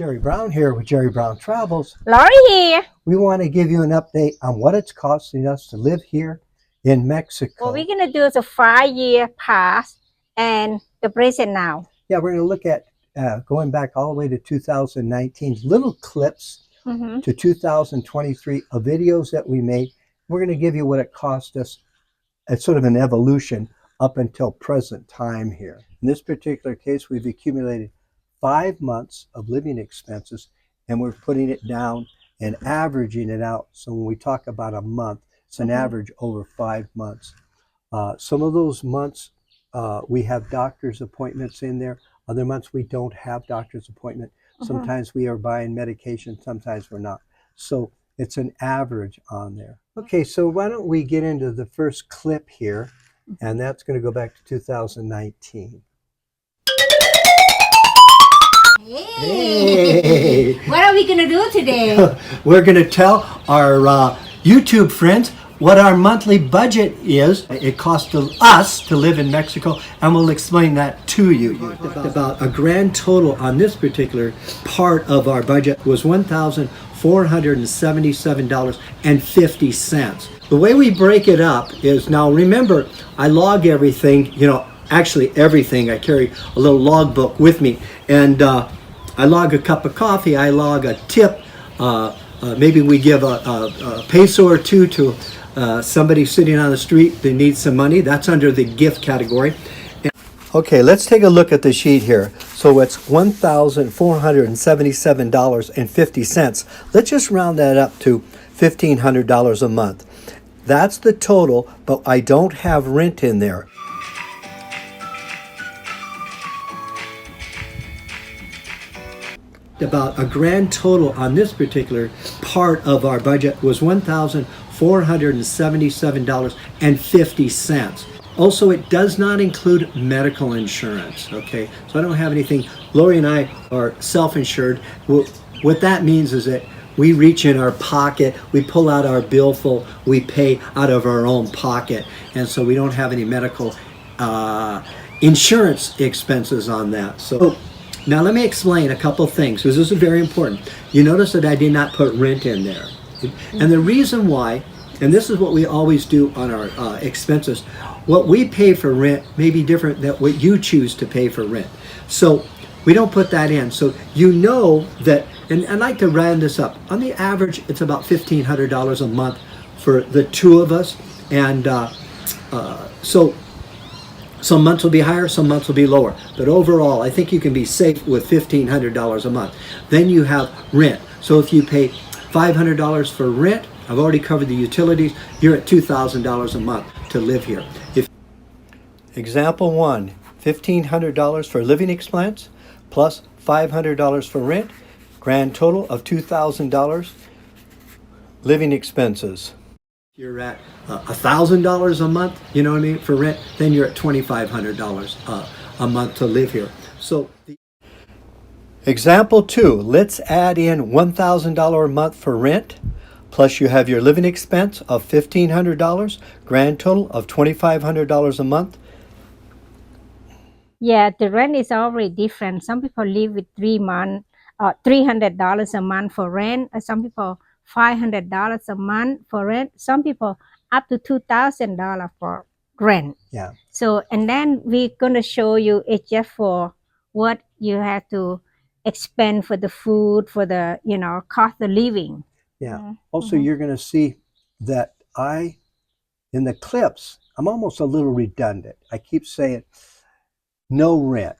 Jerry Brown here with Jerry Brown Travels. Lori here. We want to give you an update on what it's costing us to live here in Mexico. What we're going to do is a 5-year past and the present now. Yeah, we're going to look at going back all the way to 2019, little clips to 2023 of videos that we made. We're going to give you what it cost us. It's sort of an evolution up until present time here. In this particular case, we've accumulated 5 months of living expenses, and we're putting it down and averaging it out. So when we talk about a month, it's an average over 5 months. Some of those months we have doctor's appointments in there. Other months we don't have doctor's appointment. Sometimes we are buying medication, sometimes we're not. So it's an average on there. Okay, so why don't we get into the first clip here, and that's going to go back to 2019. Hey. What are we going to do today? We're going to tell our YouTube friends what our monthly budget is. It costs us to live in Mexico, and we'll explain that to you. About a grand total on this particular part of our budget was $1,477.50. The way we break it up is, now remember, I log everything, actually everything. I carry a little logbook with me, and I log a cup of coffee, I log a tip, maybe we give a peso or two to somebody sitting on the street that needs some money. That's under the gift category. Okay, let's take a look at the sheet here. So it's $1,477.50. Let's just round that up to $1,500 a month. That's the total, but I don't have rent in there. About a grand total on this particular part of our budget was $1,477.50. Also, it does not include medical insurance, okay? So I don't have anything. Lori and I are self-insured. What that means is that we reach in our pocket, we pull out our billfold, we pay out of our own pocket, and so we don't have any medical insurance expenses on that. So now let me explain a couple things, because this is very important. You notice that I did not put rent in there. And the reason why, and this is what we always do on our expenses, what we pay for rent may be different than what you choose to pay for rent. So we don't put that in. So you know that, and I'd like to round this up. On the average, it's about $1,500 a month for the two of us. And so some months will be higher, some months will be lower. But overall, I think you can be safe with $1,500 a month. Then you have rent. So if you pay $500 for rent, I've already covered the utilities, you're at $2,000 a month to live here. Example 1, $1,500 for living expense plus $500 for rent, grand total of $2,000 living expenses. You're at $1,000 a month, you know what I mean, for rent, then you're at $2,500 a month to live here. So example 2, let's add in $1,000 a month for rent, plus you have your living expense of $1,500, grand total of $2,500 a month. Yeah, the rent is already different. Some people live with $300 a month for rent. Some people $500 a month for rent. Some people up to $2,000 for rent. Yeah. So, and then we're going to show you it's just for what you have to expend for the food, for the, cost of living. Yeah. Also, you're going to see that in the clips, I'm almost a little redundant. I keep saying, no rent,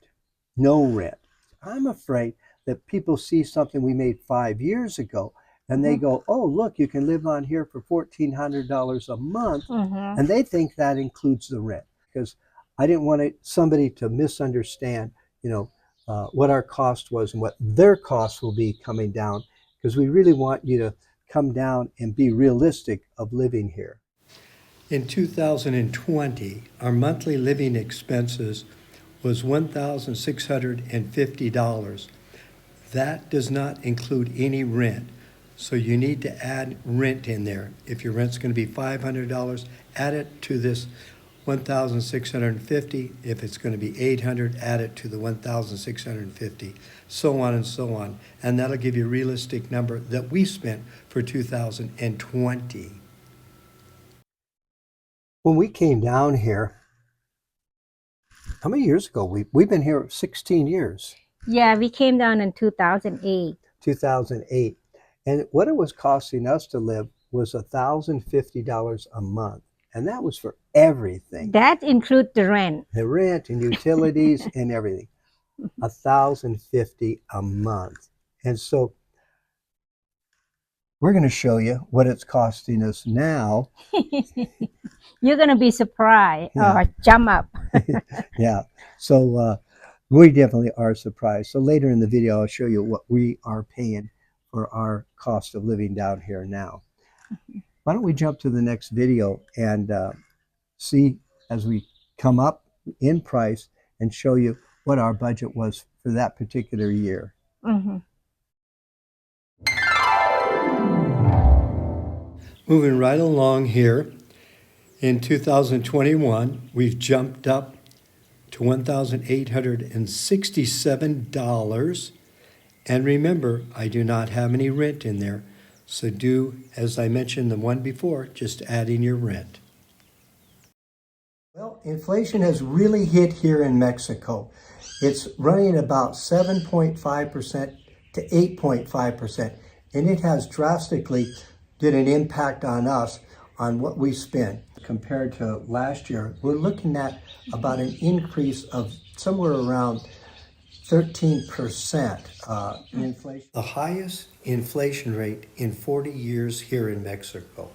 no rent. I'm afraid that people see something we made 5 years ago, and they go, oh, look, you can live on here for $1,400 a month, and they think that includes the rent. Because I didn't want somebody to misunderstand, what our cost was and what their costs will be coming down, because we really want you to come down and be realistic of living here. In 2020, our monthly living expenses was $1,650. That does not include any rent. So you need to add rent in there. If your rent's going to be $500, add it to this 1,650. If it's going to be 800, add it to the 1,650, so on and so on. And that'll give you a realistic number that we spent for 2020. When we came down here, how many years ago? We've been here 16 years. Yeah, we came down in 2008. 2008. And what it was costing us to live was $1,050 a month. And that was for everything. That includes the rent. The rent and utilities and everything. $1,050 a month. And so we're going to show you what it's costing us now. You're going to be surprised Yeah. or jump up. Yeah. So we definitely are surprised. So later in the video, I'll show you what we are paying for our cost of living down here now. Why don't we jump to the next video and see as we come up in price and show you what our budget was for that particular year. Mm-hmm. Moving right along here, in 2021, we've jumped up to $1,867. And remember, I do not have any rent in there. So do, as I mentioned the one before, just add in your rent. Well, inflation has really hit here in Mexico. It's running about 7.5% to 8.5%. And it has drastically did an impact on us on what we spend. Compared to last year, we're looking at about an increase of somewhere around 13% in inflation. The highest inflation rate in 40 years here in Mexico.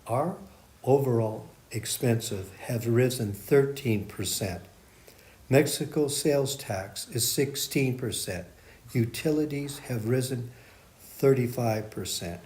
Our overall expenses have risen 13%. Mexico's sales tax is 16%. Utilities have risen 35%.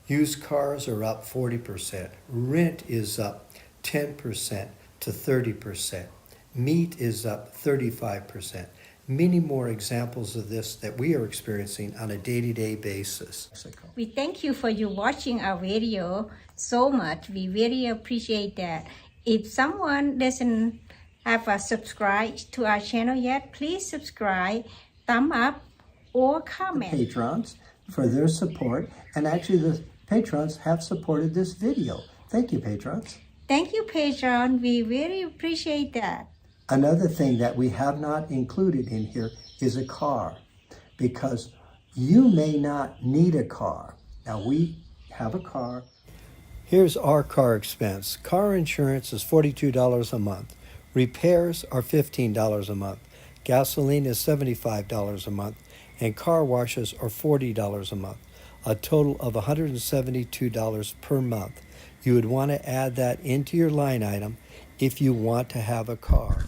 Used cars are up 40%. Rent is up 10% to 30%. Meat is up 35%. Many more examples of this that we are experiencing on a day-to-day basis. We thank you for you watching our video so much. We really appreciate that. If someone doesn't have a subscribe to our channel yet, please subscribe, thumb up, or comment. Patrons for their support, and actually the patrons have supported this video. Thank you, patrons. Thank you, patron. We really appreciate that. Another thing that we have not included in here is a car, because you may not need a car. Now we have a car. Here's our car expense. Car insurance is $42 a month. Repairs are $15 a month. Gasoline is $75 a month. And car washes are $40 a month. A total of $172 per month. You would want to add that into your line item if you want to have a car.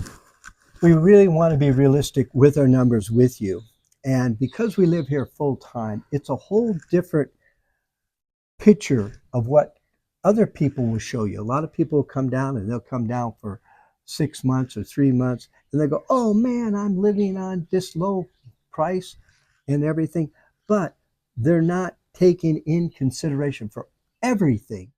We really want to be realistic with our numbers with you. And because we live here full time, it's a whole different picture of what other people will show you. A lot of people will come down and they'll come down for 6 months or 3 months and they go, oh man, I'm living on this low price and everything. But they're not taking in consideration for everything.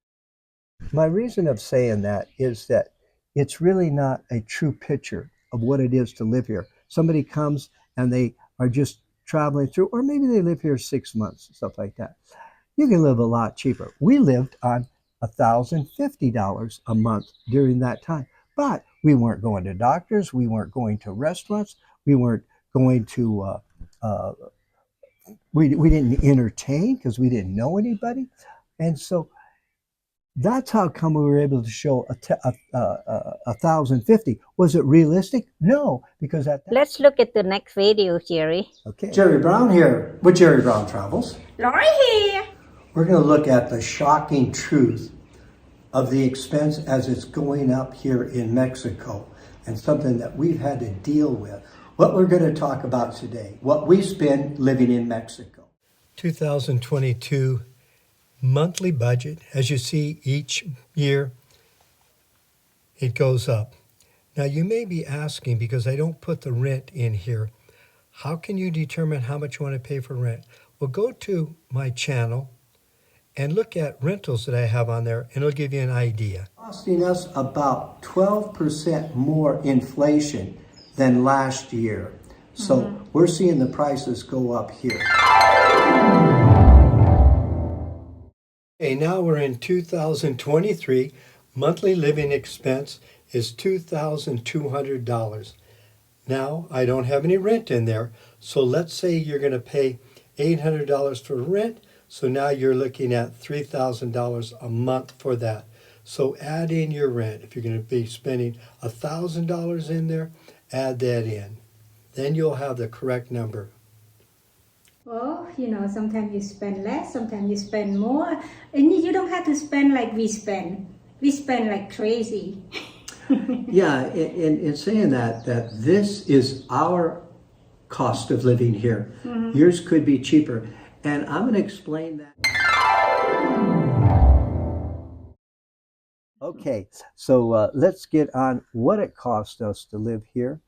My reason of saying that is that it's really not a true picture of what it is to live here. Somebody comes and they are just traveling through, or maybe they live here 6 months, stuff like that. You can live a lot cheaper. We lived on $1,050 a month during that time, but we weren't going to doctors, we weren't going to restaurants, we weren't going to we didn't entertain because we didn't know anybody. And so that's how come we were able to show $1,050. Was it realistic? No, because Let's look at the next video, Jerry. Okay. Jerry Brown here with Jerry Brown Travels. Lori here. We're going to look at the shocking truth of the expense as it's going up here in Mexico, and something that we've had to deal with. What we're going to talk about today, what we spend living in Mexico. 2022 monthly budget. As you see, each year it goes up. Now you may be asking, because I don't put the rent in here, how can you determine how much you want to pay for rent? Well, go to my channel and look at rentals that I have on there, and it'll give you an idea. Costing us about 12% more inflation than last year. So we're seeing the prices go up here. Okay, now we're in 2023. Monthly living expense is $2,200. Now, I don't have any rent in there, so let's say you're going to pay $800 for rent, so now you're looking at $3,000 a month for that. So add in your rent. If you're going to be spending $1,000 in there, add that in. Then you'll have the correct number. Well, sometimes you spend less, sometimes you spend more, and you don't have to spend like we spend. We spend like crazy. Yeah, in saying that this is our cost of living here. Yours could be cheaper. And I'm going to explain that. Okay, so let's get on what it cost us to live here.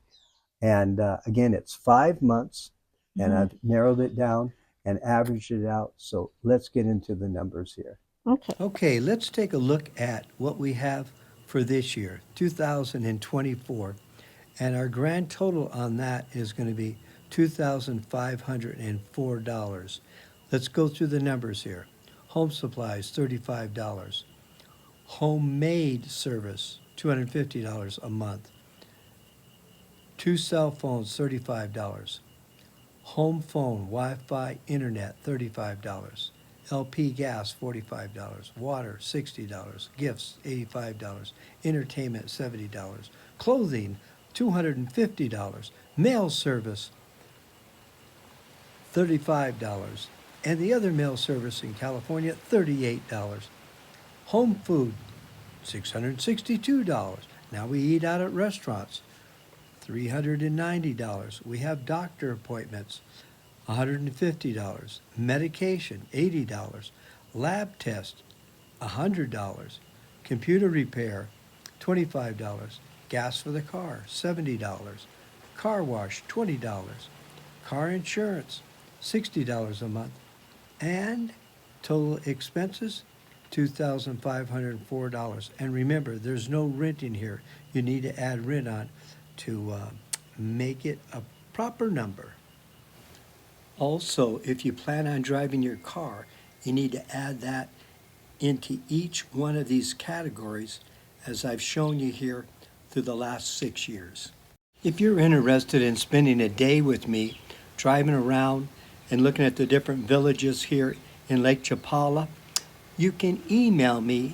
And again, it's 5 months, and I've narrowed it down and averaged it out. So let's get into the numbers here. Okay, let's take a look at what we have for this year, 2024. And our grand total on that is going to be $2,504. Let's go through the numbers here. Home supplies, $35. Homemade service, $250 a month. 2 cell phones, $35. Home phone, Wi-Fi, internet, $35. LP gas, $45. Water, $60. Gifts, $85. Entertainment, $70. Clothing, $250. Mail service, $35. And the other mail service in California, $38. Home food, $662. Now we eat out at restaurants, $390. We have doctor appointments, $150. Medication, $80. Lab test, $100. Computer repair, $25. Gas for the car, $70. Car wash, $20. Car insurance, $60 a month. And total expenses, $2,504. And remember, there's no rent in here. You need to add rent on to make it a proper number. Also, if you plan on driving your car, you need to add that into each one of these categories, as I've shown you here through the last 6 years. If you're interested in spending a day with me, driving around and looking at the different villages here in Lake Chapala, you can email me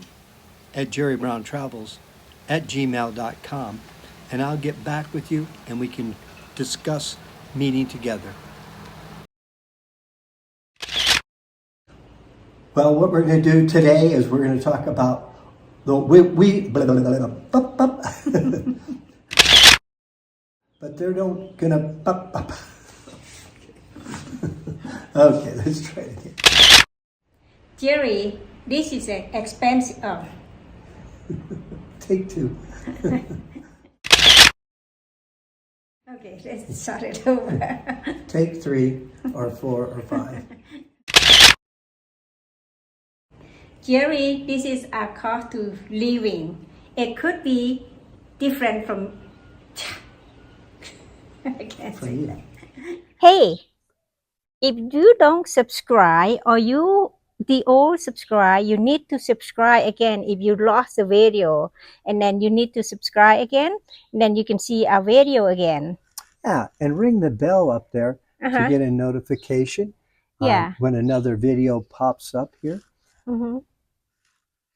at jerrybrown.travels@gmail.com, and I'll get back with you and we can discuss meeting together. Well, what we're going to do today is we're going to talk about the but they're not going to Okay, let's try it again. Jerry, this is expensive. Take 2. Okay, let's start it over. Take 3 or 4 or 5. Jerry, this is our cost to living. It could be different from. I can't say that. Hey, if you don't subscribe or the old subscribe, you need to subscribe again. If you lost the video, and then you need to subscribe again, and then you can see our video again. Yeah, and ring the bell up there to get a notification when another video pops up here.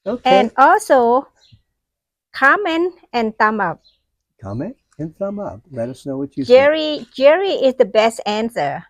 Okay. And also, comment and thumb up. Comment and thumb up. Let us know what you think. Jerry is the best answer.